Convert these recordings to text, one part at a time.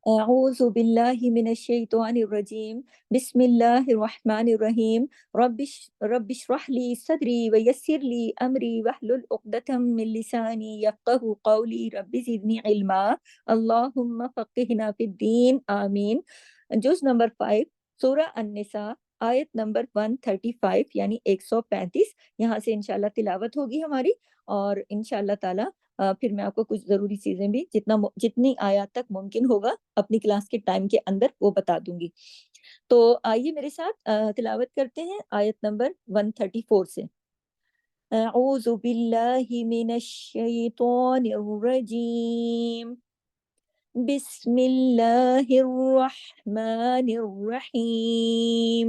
أعوذ بالله من الشيطان الرجيم. بسم الله الرحمن الرحيم. رب اشرح لي صدري ويسر لي أمري واحلل عقدة من لساني يفقه قولي. رب زدني علما. اللهم فقهنا في الدين آمين. جز نمبر 5 سورہ النساء آیت نمبر 135 یعنی 135 یہاں سے انشاءاللہ تلاوت ہوگی ہماری، اور انشاءاللہ تعالی پھر میں آپ کو کچھ ضروری چیزیں بھی جتنی آیات تک ممکن ہوگا اپنی کلاس کے ٹائم کے اندر وہ بتا دوں گی۔ تو آئیے میرے ساتھ تلاوت کرتے ہیں آیت نمبر 134 سے۔ اعوذ باللہ من الشیطان الرجیم، بسم اللہ الرحمن الرحیم،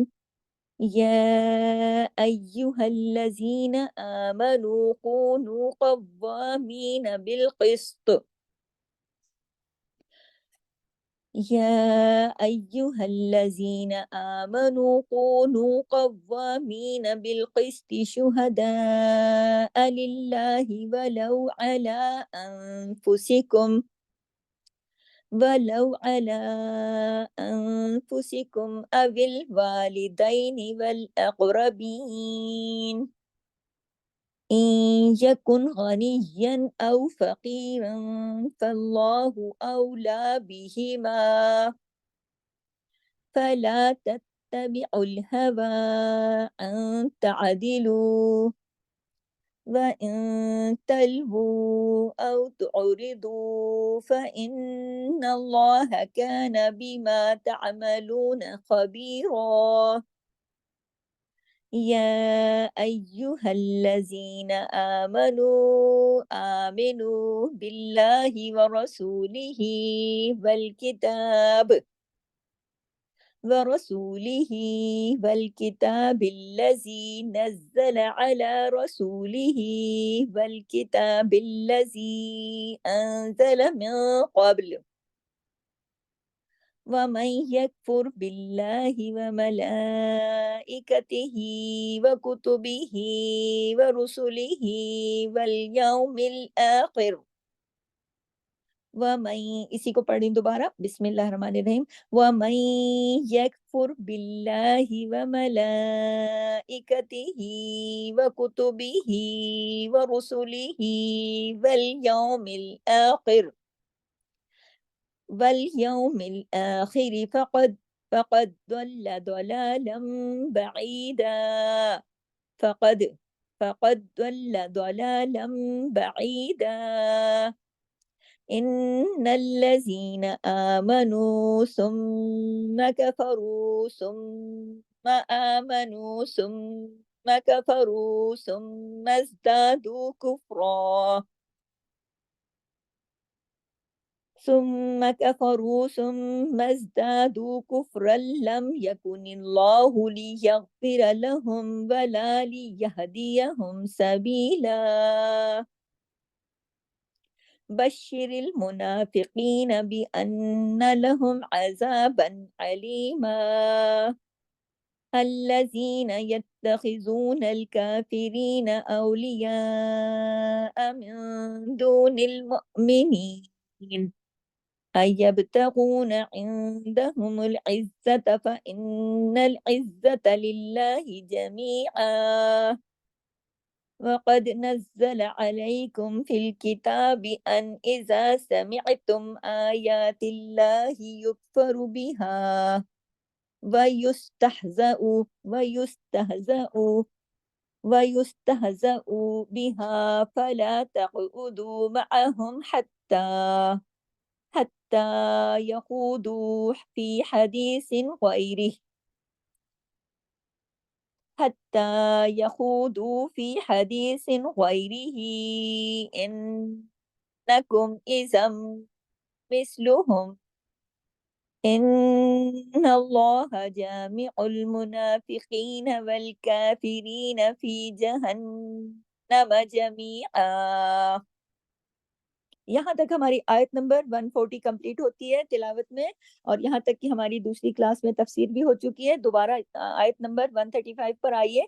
يا أيها الذين آمنوا كونوا قوامين بالقسط يا أيها الذين آمنوا كونوا قوامين بالقسط شهداء لله ولو على أنفسكم أو الوالدين والأقربين إن يكن غنيا أو فقيرا فالله أولى بهما فلا تتبعوا الهوى أن تعدلوا وَإِن تَلْوُوا أَوْ تُعْرِضُوا فَإِنَّ اللَّهَ كَانَ بِمَا تَعْمَلُونَ خَبِيرًا يَا أَيُّهَا الَّذِينَ آمنوا بِاللَّهِ وَرَسُولِهِ والكتاب الذي نزل على رسوله والكتاب الذي أنزل من قبل ومن يكفر بالله وملائكته وكتبه ورسله واليوم الآخر اسی کو پڑھیں دوبارہ، بسم اللہ الرحمن الرحیم، وَمَن يَكْفُرْ بِاللَّهِ وَمَلَائِكَتِهِ وَكُتُبِهِ وَرُسُلِهِ وَالْيَوْمِ الْآخِرِ فَقَدْ ضَلَّ ضَلَالًا بَعِيدًا فقد ضل ضلالا بعيدا إن الذين آمنوا ثم كفروا ثم آمنوا ثم كفروا ثم ازدادوا كفرا لم يكن الله ليغفر لهم ولا ليهديهم سبيلا بشر المنافقين بأن لهم عذابا عليما الذين يتخذون الكافرين أولياء من دون المؤمنين أيبتغون عندهم العزة فإن العزة لله جميعا وقد نزل عليكم في الكتاب أن إذا سمعتم آيات الله يكفر بها ويستهزأ بها فلا تقعدوا معهم حتى يخوضوا في حديث غيره إنكم إذا مثلهم إن الله جامع المنافقين والكافرين في جہنم جميعا۔ یہاں تک ہماری آیت نمبر 140 کمپلیٹ ہوتی ہے تلاوت میں، اور یہاں تک کہ ہماری دوسری کلاس میں تفسیر بھی ہو چکی ہے۔ دوبارہ آیت نمبر 135 پر آئیے۔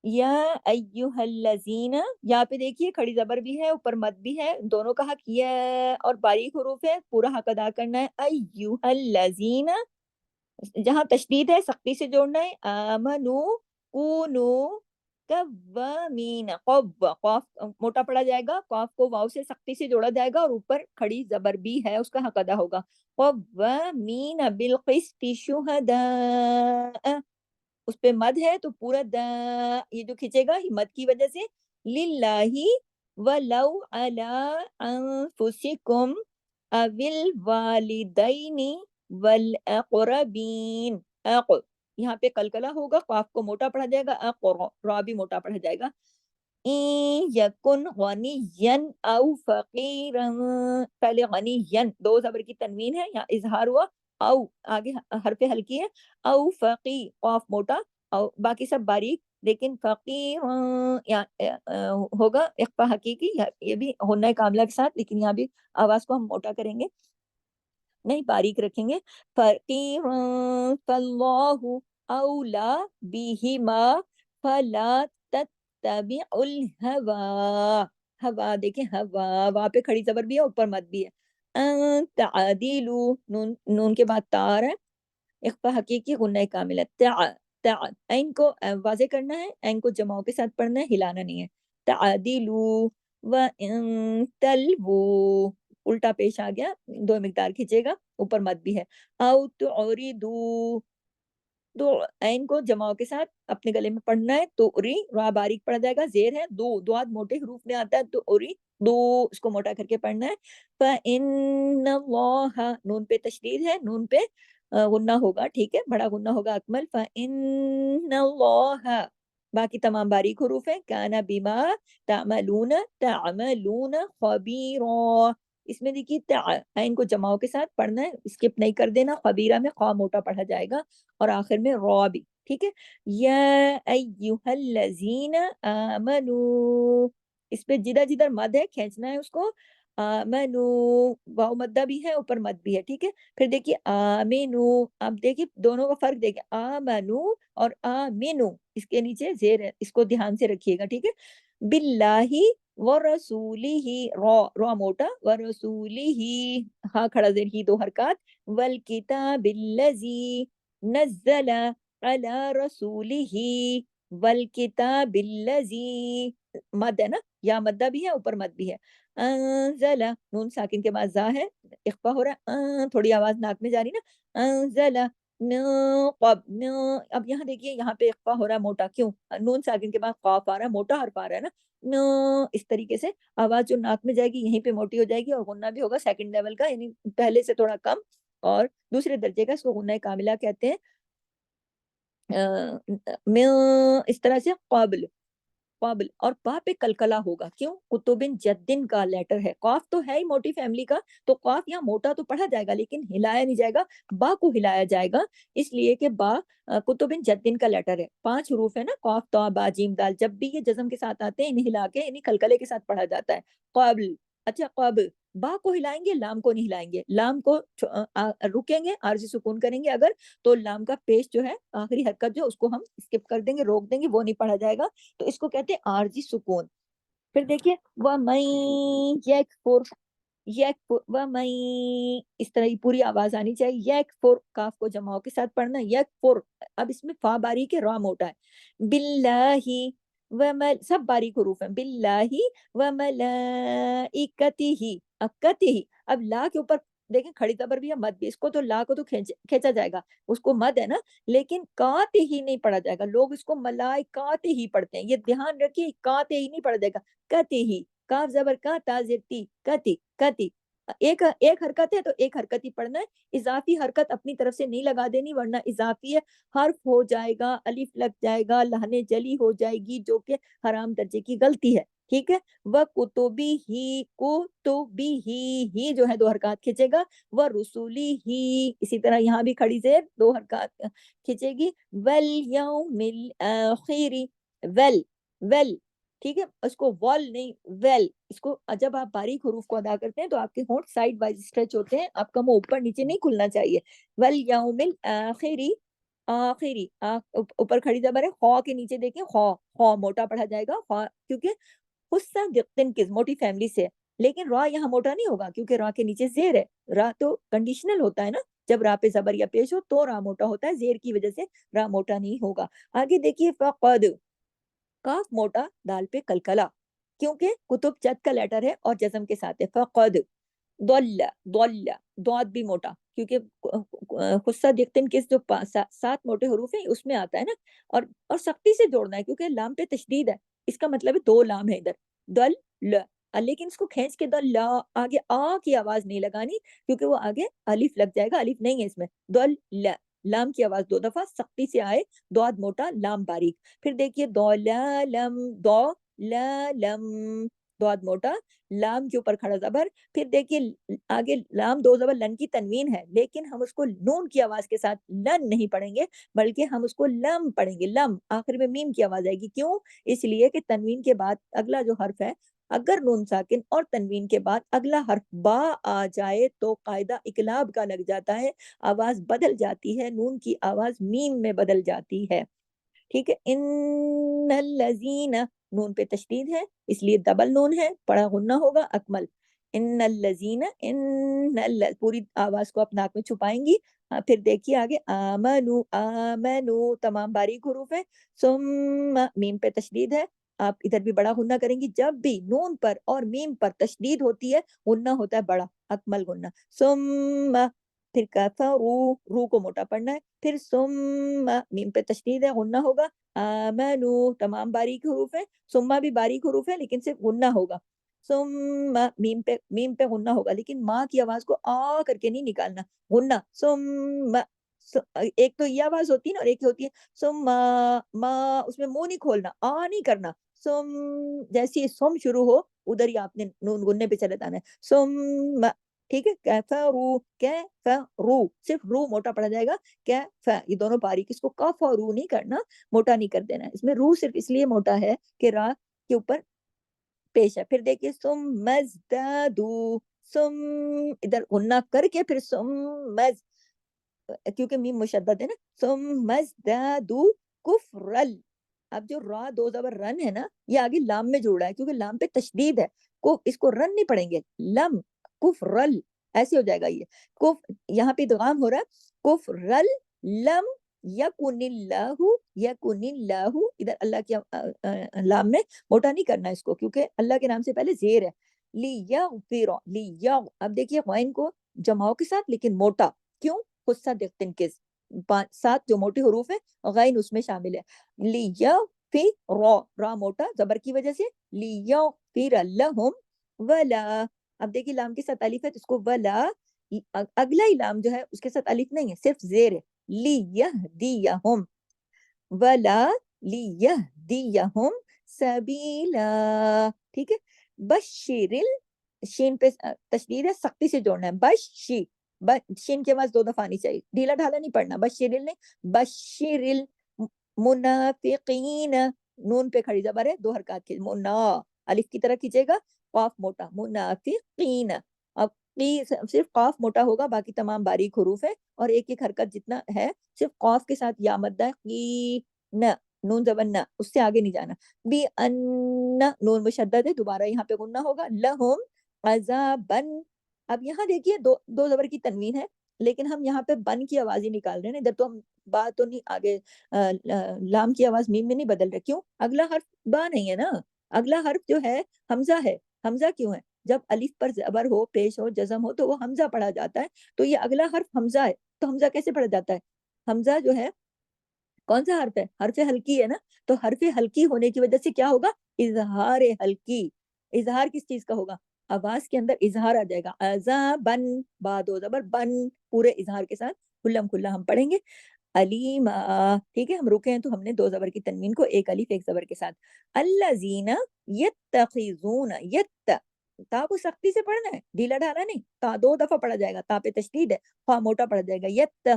یا ایھا الذین، یہاں پہ دیکھیے کھڑی زبر بھی ہے، اوپر مد بھی ہے، دونوں کا حق یا اور باریک حروف ہے، پورا حق ادا کرنا ہے. ایھا الذین، جہاں تشدید ہے سختی سے جوڑنا ہے. آمنو کونو قوامین، قاف موٹا پڑا جائے گا، قاف کو واو سے سختی سے جوڑا جائے گا، اور اوپر کھڑی زبر بھی ہے، اس کا حق ادا ہوگا. قوامین بالقسط شہداء، اس پہ مد ہے تو پورا دا یہ جو کھینچے گا یہ مد کی وجہ سے. للہ ولو علی انفسکم او الوالدین والاقربین. یہاں پہ قلقلہ ہوگا، قاف کو موٹا پڑھا جائے گا، را بھی موٹا پڑھا جائے گا. ان یکن غنیا او فقیرا، پہلے غنیا دو زبر کی تنوین ہے، یہاں اظہار ہوا. او آگے حرف ہلکی ہے. او فقی، قاف موٹا، او باقی سب باریک، لیکن فقیر ہوگا اخفا حقیقی، یہ بھی ہونا کاملہ کے ساتھ، لیکن یہاں بھی آواز کو ہم موٹا کریں گے، نہیں باریک رکھیں گے. فقیر فاللہ اولا بہما فلا تتبعوا الہوا. ہوا دیکھیں، ہوا وہاں پہ کھڑی زبر بھی ہے، اوپر مد بھی ہے. ان تعدیلوا، نون کے بعد تار ہے، اخفا حقیقی غنہ کامل ہے. عین کو واضح کرنا ہے، عین کو جماؤں کے ساتھ پڑھنا ہے، ہلانا نہیں ہے. تعدیلوا وان تلووا، الٹا پیش آ گیا، دو مقدار کھینچے گا، اوپر مد بھی ہے. او تعرضوا، دو عین کو جماؤں کے ساتھ اپنے گلے میں پڑھنا ہے. تو ری، را باریک پڑھا جائے گا، زیر ہے، دو دعات موٹے حروف میں آتا ہے، تو اری دو، اس کو موٹا کر کے پڑھنا ہے. فَإِنَّ اللَّهَ، نون پہ تشدید ہے، نون پہ غنہ ہوگا، ٹھیک ہے، بڑا غنہ ہوگا اکمل. فَإِنَّ اللَّهَ، باقی تمام باریک حروف ہیں. كَانَ بِمَا تَعْمَلُونَ خَبِيرًا، اس میں دیکھیے عین کو جماؤں کے ساتھ پڑھنا ہے، اسکپ نہیں کر دینا. خبیرہ میں خواہ موٹا پڑھا جائے گا، اور آخر میں را بھی، ٹھیک ہے. یا ایھا الذین آمنو، اس پہ جدھر جدھر مد ہے کھینچنا ہے اس کو. آمنو، واو مدہ بھی ہے، اوپر مد بھی ہے، ٹھیک ہے. پھر دیکھیے آمینو، اب دیکھیے دونوں کا فرق دیکھیے، آمنو اور آمینو، اس کے نیچے زیر ہے، اس کو دھیان سے رکھیے گا، ٹھیک ہے. باللہ ورسولہ، را موٹا، ورسولہ ہاں کھڑا زیر ہی دو حرکات. والکتاب الذی نزل علی رسولہ، والکتاب الذی، مد ہے نا، یا مدہ بھی ہے، اوپر مد بھی ہے. انزل، نون ساکن کے بعد زا ہے، اخفا ہو رہا ہے، تھوڑی آواز ناک میں جاری نا. انزل اب یہاں دیکھیے، یہاں پہ اخفا ہو رہا ہے موٹا، کیوں؟ نون ساکن کے بعد قاف آ رہا ہے، موٹا حرف آ رہا ہے نا. اس طریقے سے آواز جو ناک میں جائے گی یہیں پہ موٹی ہو جائے گی، اور غنہ بھی ہوگا سیکنڈ لیول کا، یعنی پہلے سے تھوڑا کم، اور دوسرے درجے کا، اس کو غنہ کاملہ کہتے ہیں. اس طرح سے قابل، قابل، اور با پہ کلکلا ہوگا، کیوں؟ کتبن جدن کا لیٹر ہے، قاف تو ہے ہی موٹی فیملی کا، تو قاف یہاں موٹا تو پڑھا جائے گا، لیکن ہلایا نہیں جائے گا، با کو ہلایا جائے گا، اس لیے کہ با کتبن جدن کا لیٹر ہے. 5 حروف ہے نا، قاف تا با جیم دال، جب بھی یہ جزم کے ساتھ آتے ہیں انہیں ہلا کے، انہیں کلکلے کے ساتھ پڑھا جاتا ہے. قابل، اچھا قابل، با کو ہلائیں گے، لام کو نہیں ہلائیں گے. لام کو رکیں گے، عارضی سکون کریں گے اگر، تو لام کا پیش جو ہے، آخری حرکت جو اس کو ہم اسکپ کر دیں گے، روک دیں گے، وہ نہیں پڑھا جائے گا، تو اس کو کہتے ہیں عارضی سکون. پھر دیکھیے وَمَن یکفر، وَمَن، اس طرح ہی پوری آواز آنی چاہیے. یکفر، کاف کو جماؤں کے ساتھ پڑھنا ہے، یکفر. اب اس میں فا باریک ہے، را موٹا ہے. باللہ، سب باریک حروف ہیں. باللہ وملائکتہ، اکتہ، اب لا کے اوپر دیکھیں کھڑی زبر بھی ہے، مد بھی، اس کو تو لا کو تو کھینچا جائے گا، اس کو مد ہے نا، لیکن کاتے ہی نہیں پڑھا جائے گا. لوگ اس کو ملائکاتے ہی پڑھتے ہیں، یہ دھیان رکھیے، کاتے ہی نہیں پڑھا جائے گا، کتے ہی، کاف زبر کا، تا زیر تی، کتی، کتی. ایک حرکت ہے تو ایک حرکت ہی پڑھنا ہے، اضافی حرکت اپنی طرف سے نہیں لگا دینی، ورنہ اضافی ہے، حرف ہو جائے گا، الف لگ جائے گا، لہنے جلی ہو جائے گی، جو کہ حرام درجے کی غلطی ہے، ٹھیک ہے. وَكُتُبِهِ، کتبی ہی جو ہے 2 حرکات کھینچے گا. وَرُسُلِهِ، اسی طرح یہاں بھی کھڑی زیر 2 حرکات کھینچے گی. وَالْيَوْمِ الْآخِرِ، ویل، ویل، ٹھیک ہے، اس کو وال نہیں، ویل. اس کو جب آپ باریک حروف کو ادا کرتے ہیں تو آپ کے ہونٹ سائڈ وائز اسٹریچ ہوتے ہیں، آپ کا منہ اوپر نیچے نہیں کھلنا چاہیے. وَالْيَوْمِ الْآخِرِ، आखिरी ऊपर खड़ी जबर है, खौ के नीचे देखिए खौ, खौ मोटा पढ़ा जाएगा, खौ क्योंकि हुस्सा दिक्तिन किस मोटी फैमिली से है। लेकिन रा यहाँ मोटा नहीं होगा क्योंकि रा के नीचे जेर है। रा तो कंडीशनल होता है ना, जब रा पे जबर या पेश हो तो रा मोटा होता है, जेर की वजह से रा मोटा नहीं होगा। आगे देखिए फक़द, काफ मोटा, दाल पे कलकला, क्योंकि कुतुब चत का लेटर है और जज्म के साथ है। फक़द दोल्ला, दोल्ला, दौद भी मोटा क्योंकि गुस्सा दिक्तिन किस जो सात मोटे हरूफ हैं उसमें आता है ना, और सख्ती से जोड़ना है क्योंकि लाम पे तशदीद है, इसका मतलब है दो लाम है इधर, दल ल। लेकिन इसको खींच के दल ला, आगे आ की आवाज नहीं लगानी क्योंकि वो आगे अलिफ लग जाएगा, अलिफ नहीं है इसमें। दल ल, लाम की आवाज दो दफा सख्ती से आए, दौद मोटा लाम बारीक। फिर देखिए दो ला लम, दो ला लम, दौद मोटा, लाम के ऊपर खड़ा जबर। फिर देखिए आगे लाम दो जबर लन की तनवीन है, लेकिन हम उसको नून की आवाज के साथ लन नहीं पढ़ेंगे, बल्कि हम उसको लम पढ़ेंगे, लम। आखिर में मीम की आवाज आएगी, क्यों? इसलिए कि तनवीन के बाद अगला जो हर्फ है, अगर नून साकिन और तनवीन के बाद अगला हर्फ बा आ जाए तो कायदा इकलाब का लग जाता है, आवाज बदल जाती है, नून की आवाज मीम में बदल जाती है। ठीक है, इन्नल्लज़ीना, नून पे तशदीद है इसलिए डबल नून है, पढ़ा गुन्ना होगा अकमल। इन्नल्लज़ीना, पूरी आवाज को आप नाक में छुपाएंगी। फिर देखिए आगे आमनु, आमनु तमाम बारीक हुरूफ है। सुम्मा, मीम पे तशदीद है, आप इधर भी बड़ा गुन्ना करेंगी। जब भी नून पर और मीम पर तशदीद होती है, गुन्ना होता है बड़ा अकमल गुन्ना। सुम्मा, फिर कफरू, रू को मोटा पढ़ना है। फिर सुम्मा, मीम पे तशदीद है, गुन्ना होगा। आमनु, तमाम बारीक हुरूफ है, सुम्मा भी बारीक हुरूफ है लेकिन सिर्फ गुन्ना होगा। सुम्मा, मीम पे गुन्ना होगा, लेकिन माँ की आवाज को आ करके नहीं निकालना, गुन्ना। सुम्मा, एक तो ये आवाज होती है ना, और एक होती है सुम्मा, माँ, उसमें मुंह नहीं खोलना, आ नहीं करना। सुम, जैसे ही सुम शुरू हो उधर ही आपने नून गुन्ने पे चले जाना है। सुम्मा, ठीक है। कैफरू, कैफरू, सिर्फ रू मोटा पड़ा जाएगा, कैफ, ये दोनों बारीक, इसको कफ और रू नहीं करना, मोटा नहीं कर देना। इसमें रू सिर्फ इसलिए मोटा है कि रा के ऊपर पेश है। फिर देखिए सुम मजदादू, सुम, इधर गुन्ना करके फिर सुम मज, क्योंकि मीम मुशद्दद है ना। सुम मजदादू कुफरल, अब जो रा दो जबर रन है ना, ये आगे लाम में जुड़ रहा है क्योंकि लाम पे तशदीद है, को इसको रन नहीं पढ़ेंगे, लम, कुफरल, ऐसे हो जाएगा ये। कुफ, यहाँ पे इदगाम हो रहा है, कुफरल लम यकुनिल्लाहु, यकुनिल्लाहु, इधर अल्लाह की लाम में मोटा नहीं करना इसको क्योंकि अल्लाह के नाम से पहले जेर है। लियगफिर, लिया, अब देखिए गैन को जमाओ के साथ लेकिन मोटा, क्यों? गुस्सा देखते किस, पांच सात जो मोटे हरूफ है, गैन उसमें शामिल है। लिया फिर रा, रा मोटा जबर की वजह से, लिया फिर लहुम वला, अब देखिए लाम के साथ अलिफ है तो इसको वला, अगला ही लाम जो है उसके साथ अलिफ नहीं है, सिर्फ जेर है। लियहदियहुम, वला लियहदियहुम सबीला, ठीक है। बशिरिल, शीन पे तशदीद है, सख्ती से जोड़ना है, बशी, शीन के पास दो दफा आनी चाहिए, ढीला ढाला नहीं पढ़ना, बशिरिल ने, बशिरिल मुनाफिकीन, नून पे खड़ी जबर है, दो हरकत की, मुना, अलिफ की तरह खींचेगा, काफ मोटा, मुनाफिकीन। अब सिर्फ काफ मोटा होगा, बाकी तमाम बारीक हुरूफ है, और एक एक हरकत जितना है सिर्फ काफ के साथ या मद्दा है, की न, नून जबन न, उससे आगे नहीं जाना। बी अन्ना, नून मुशद्दद है, दोबारा यहाँ पे गुन्ना होगा। लहुम अज़ाबन, अब यहाँ देखिए दो दो जबर की तनवीन है, लेकिन हम यहाँ पे बन की आवाज ही निकाल रहे हैं, इधर तो हम बात तो नहीं आगे, लाम की आवाज मीम में नहीं बदल रहे, क्यों? अगला हर्फ बा नहीं है ना, अगला हर्फ जो है हमजा है। हमजा क्यों है? जब अलिफ पर जबर हो, पेश हो, जज्म हो तो वो हमजा पढ़ा जाता है, तो ये अगला हर्फ हमजा है, तो हमजा कैसे पढ़ा जाता है? हमजा जो है कौन सा हर्फ है? हर्फ हल्की है ना, तो हर्फ हल्की होने की वजह से क्या होगा? इजहार हल्की। इजहार किस चीज का होगा? आवाज के अंदर इजहार आ जाएगा, अजा बन, बाद जबर बन, पूरे इजहार के साथ खुल्लम खुल्ला हम पढ़ेंगे। अलीमा, ठीक है, हम रुके हैं तो हमने दो जबर की तनवीन को एक अलीफ एक जबर के साथ। अल्लजीना यत्तखिजून, यत्त, ता को सख्ती से पढ़ना है, ढीला ढाला नहीं, ता दो दफा पढ़ा जाएगा, ता पे तशदीद है, खा मोटा पढ़ा जाएगा, यत्त,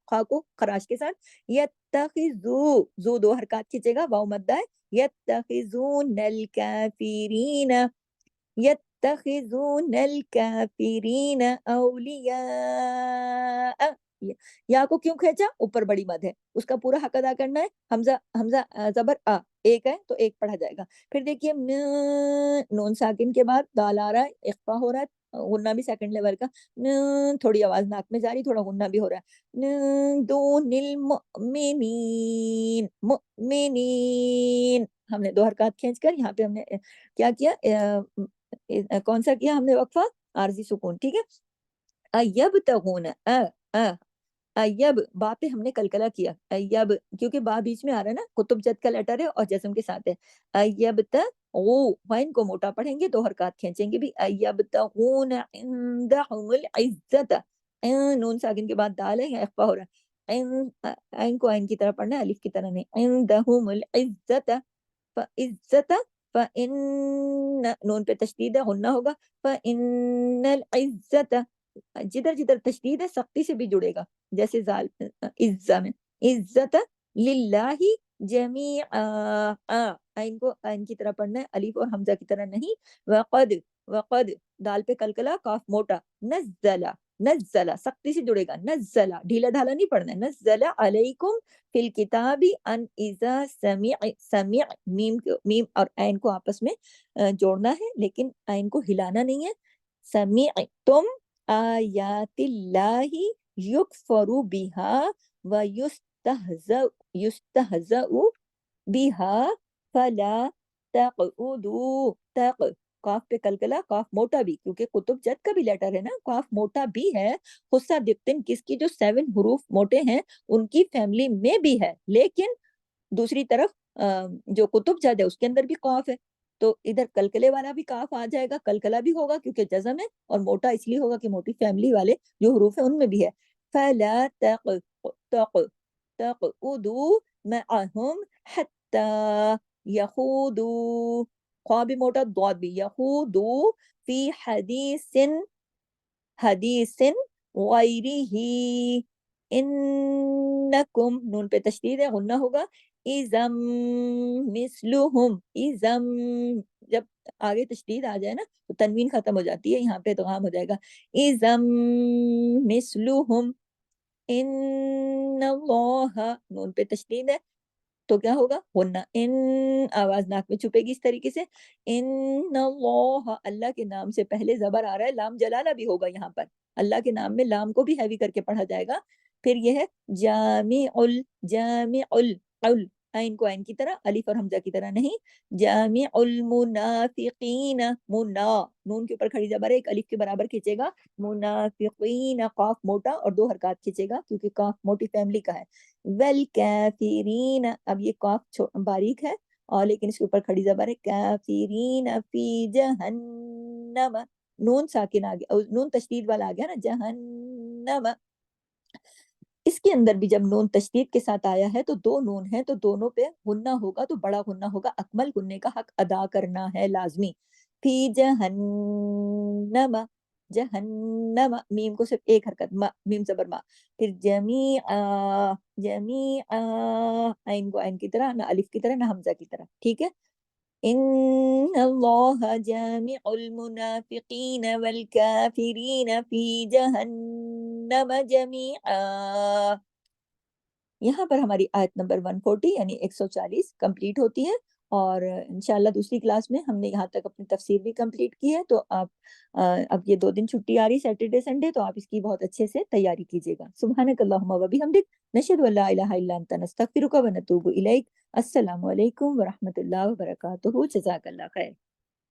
खा को खराश के साथ, यत्तखिजू, जू दो हरकत खींचेगा, वाव मद्दा है, यत्तखिजूनल काफिरीन, यत्तखिजूनल काफिरीन औलिया, या को क्यों खींचा, ऊपर बड़ी मद है, उसका पूरा हक अदा करना है। हमजा हमजा जबर आ एक है तो एक पढ़ा जाएगा। फिर देखिए नून साकिन के बाद दाल आ रहा है, इख्फा हो रहा है, गुन्ना भी सेकंड लेवल का, थोड़ी आवाज नाक में जा रही, थोड़ा गुन्ना भी हो रहा है। दो निल मुमिनीन, मुमिनीन, हमने दो हरकत खींचकर यहाँ पे हमने क्या किया, कौन सा किया हमने वक्फा, आरजी सुकून, ठीक है। अयब तगून अ अयब, बा पे हमने कलकला किया, अयब, क्योंकि बा बीच में आ रहा है ना, कुतुब जद का लेटर है और जस्म के साथ है। अयब त ओ, वाइन को मोटा पढ़ेंगे, दो हरकत खींचेंगे भी, अयब तगून इंदहुमुल इज्जत, नून साकिन के बाद दाल है, यहाँ इख्फा हो रहा है, आइन को आइन की तरह पढ़ना है, अलिफ की तरह नहीं, इंदहुमुल इज्जत, इज्जत, नून पे तशदीद है, गुन्ना होगा, फ़इन्नल इज्जत, जिधर जिधर तशदीद है सख्ती से भी जुड़ेगा, जैसे जाल इज्जा में, इज्जत लिल्लाही जमीआ, आइन को आइन की तरह पढ़ना है, अलीफ और हमजा की तरह नहीं। वक़द, वक़द, दाल पे कलकला, काफ मोटा, नज़्ज़ला, नज़्ज़ला सख्ती से जुड़ेगा, नज़्ज़ला, ढीला ढाला नहीं पढ़ना है, नज़्ज़ला अलैकुम फिल किताबी अन इज़ा समिअ, समिअ, मीम और ऐन को आपस में जोड़ना है, लेकिन ऐन को हिलाना नहीं है। समिअतुम आयातिल्लाहि युकफरु बिहा व युस्तहज़उ बिहा फला तक़उदू, तक, काफ पे कलकला, काफ मोटा भी, क्योंकि कुतुब जद का भी लेटर है ना, काफ मोटा भी है, खुस्सा दिक्तिन किसकी, जो 7 हुरूफ मोटे हैं उनकी फैमिली में भी है, लेकिन दूसरी तरफ जो कुतुब जद है उसके अंदर भी काफ है, तो इधर कलकले वाला भी काफ आ जाएगा, कलकला भी होगा क्योंकि जज़म है, और मोटा इसलिए होगा कि मोटी फैमिली वाले जो हुरूफ है उनमें भी है। फला तक तक तक़उदू मअहुम हत्ता यखूदू, ख्वा भी मोटा, दौद भी, यखूदू फी हदीसिन, हदीसिन गैरिही, इन्नकुम, नून पे तशदीद है, गुन्ना होगा, इज़म मिस्लुहुम, इज़म, जब आगे तशदीद आ जाए ना तो तनवीन खत्म हो जाती है, यहाँ पे तो आम हो जाएगा, इज़म मिस्लुहुम, इन्नल्लाह, नून पे तशदीद है तो क्या होगा, गुन्ना, इन, आवाज नाक में छुपेगी इस तरीके से, इन्नल्लाह, अल्लाह के नाम से पहले जबर आ रहा है, लाम जलाला भी होगा यहाँ पर, अल्लाह के नाम में लाम को भी हैवी करके पढ़ा जाएगा। फिर यह है जामिउल, जामिउल, उल, आइन को आइन की तरह, अलिफ और हमजा की तरह नहीं, जामिउल मुनाफिकीन, मुना, नून के ऊपर खड़ी जबर है, एक अलिफ के बराबर खींचेगा, मुनाफिकीन, काफ मोटा और दो हरकत खींचेगा क्योंकि काफ मोटी फैमिली का है। वेल काफिरीन, अब ये काफ बारीक है और लेकिन इसके ऊपर खड़ी जबर है, काफिरीन फी जहन्नम, नून साकिन आ गया, नून तशदीद वाला आ गया ना, जहन्नम, इसके अंदर भी जब नून तशदीद के साथ आया है तो दो नून है तो दोनों पे गुन्ना होगा, तो बड़ा गुन्ना होगा, अकमल गुन्ने का हक अदा करना है लाजमी। फी जहन्नम, जहन्नम, मीम को सिर्फ एक हरकत, मीम जबर मा, फिर जमी जमी, आइन को आइन की तरह, ना अलिफ की तरह ना हमजा की तरह, ठीक है। इन्नल्लाह जामिउल मुनाफिकीन वल काफिरीन फी जहन्नम जमीआ। यहाँ पर हमारी आयत नंबर 140 यानी 140 कंप्लीट होती है, और इंशाल्लाह दूसरी क्लास में हमने यहाँ तक अपनी तफसीर भी कंप्लीट की है, तो आप अब ये 2 दिन छुट्टी आ रही, सैटरडे संडे, तो आप इसकी बहुत अच्छे से तैयारी कीजिएगा। सुब्हानकल्लाहुम्मा व बिहम्दिक, नशहदु अल्ला इलाहा इल्ला अंता, नस्तगफिरुका व नतूबु इलैक। अस्सलामु अलैकुम व रहमतुल्लाहि व बरकातुहू। जज़ाकल्लाह खैर।